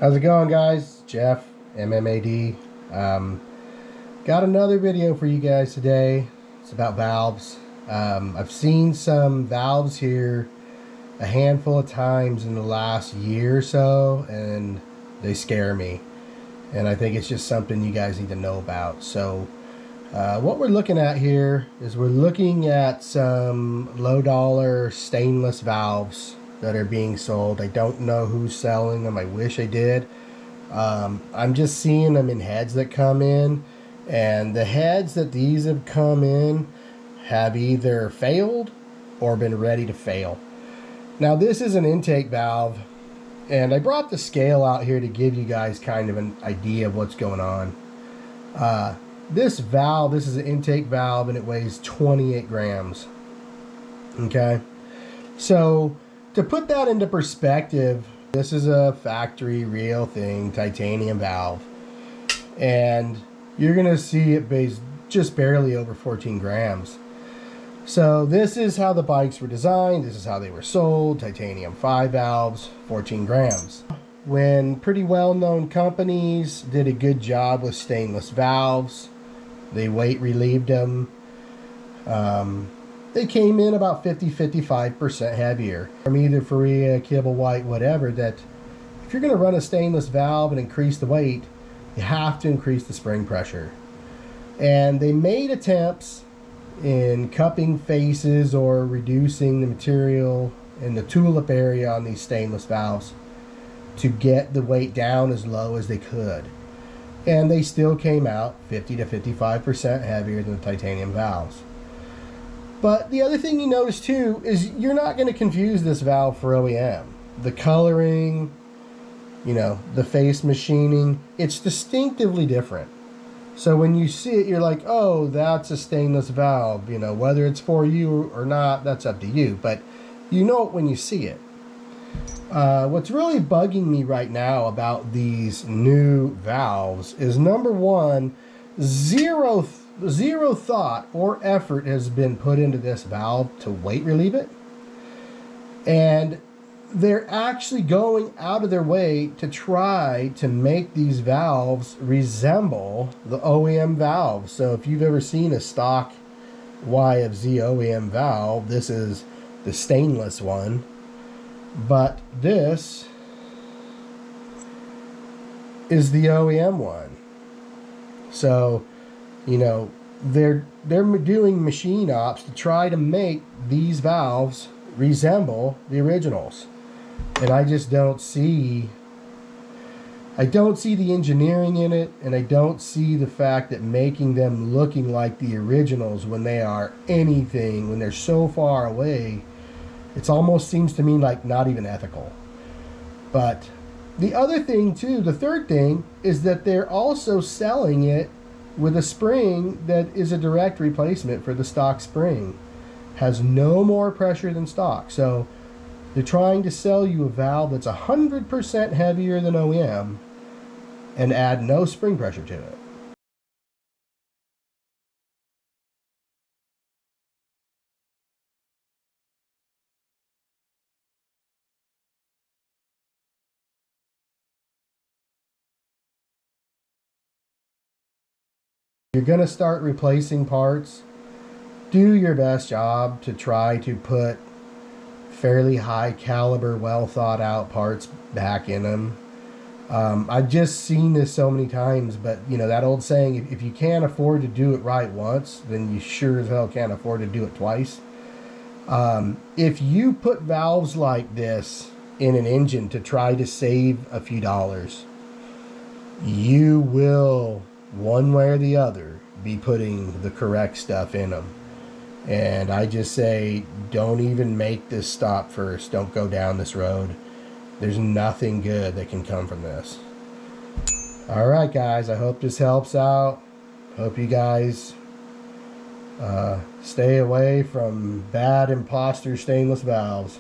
How's it going, guys? Jeff, MMAD. Got another video for you guys today. It's about valves. I've seen some valves here a handful of times in the last year or so, and they scare me. And I think it's just something you guys need to know about. So what we're looking at here is we're looking at some low-dollar stainless valves that are being sold. I don't know who's selling them. I wish I did. I'm just seeing them in heads that come in, and the heads that these have come in have either failed or been ready to fail. Now this is an intake valve, and I brought the scale out here to give you guys kind of an idea of what's going on. This valve, this is an intake valve, and it weighs 28 grams. Okay, so to put that into perspective, this is a factory real thing, titanium valve, and you're gonna see it weighs just barely over 14 grams. So this is how the bikes were designed, this is how they were sold, titanium 5 valves, 14 grams. When pretty well-known companies did a good job with stainless valves, they weight relieved them. They came in about 50-55% heavier. From either Faria, Kibble White, whatever, that if you're going to run a stainless valve and increase the weight, you have to increase the spring pressure. And they made attempts in cupping faces or reducing the material in the tulip area on these stainless valves to get the weight down as low as they could. And they still came out 50-55% heavier than the titanium valves. But the other thing you notice too is you're not going to confuse this valve for OEM. The coloring, you know, the face machining, it's distinctively different. So when you see it, you're like, oh, that's a stainless valve. You know, whether it's for you or not, that's up to you. But you know it when you see it. What's really bugging me right now about these new valves is, number one, zero thought or effort has been put into this valve to weight relieve it. And they're actually going out of their way to try to make these valves resemble the OEM valves. So if you've ever seen a stock YFZ OEM valve, this is the stainless one. But this is the OEM one. So, you know, they're doing machine ops to try to make these valves resemble the originals. And I just don't see the engineering in it, and I don't see the fact that making them looking like the originals when they are anything, when they're so far away, it almost seems to me like not even ethical. But the other thing too, the third thing, is that they're also selling it with a spring that is a direct replacement for the stock spring. Has no more pressure than stock. So they're trying to sell you a valve that's 100% heavier than OEM and add no spring pressure to it. You're going to start replacing parts. Do your best job to try to put fairly high caliber, well thought out parts back in them. I've just seen this so many times, but you know that old saying, if you can't afford to do it right once, then you sure as hell can't afford to do it twice. If you put valves like this in an engine to try to save a few dollars, you will, one way or the other, be putting the correct stuff in them. And I just say, don't even make this stop first. Don't go down this road. There's nothing good that can come from this. Alright guys, I hope this helps out. Hope you guys stay away from bad imposter stainless valves.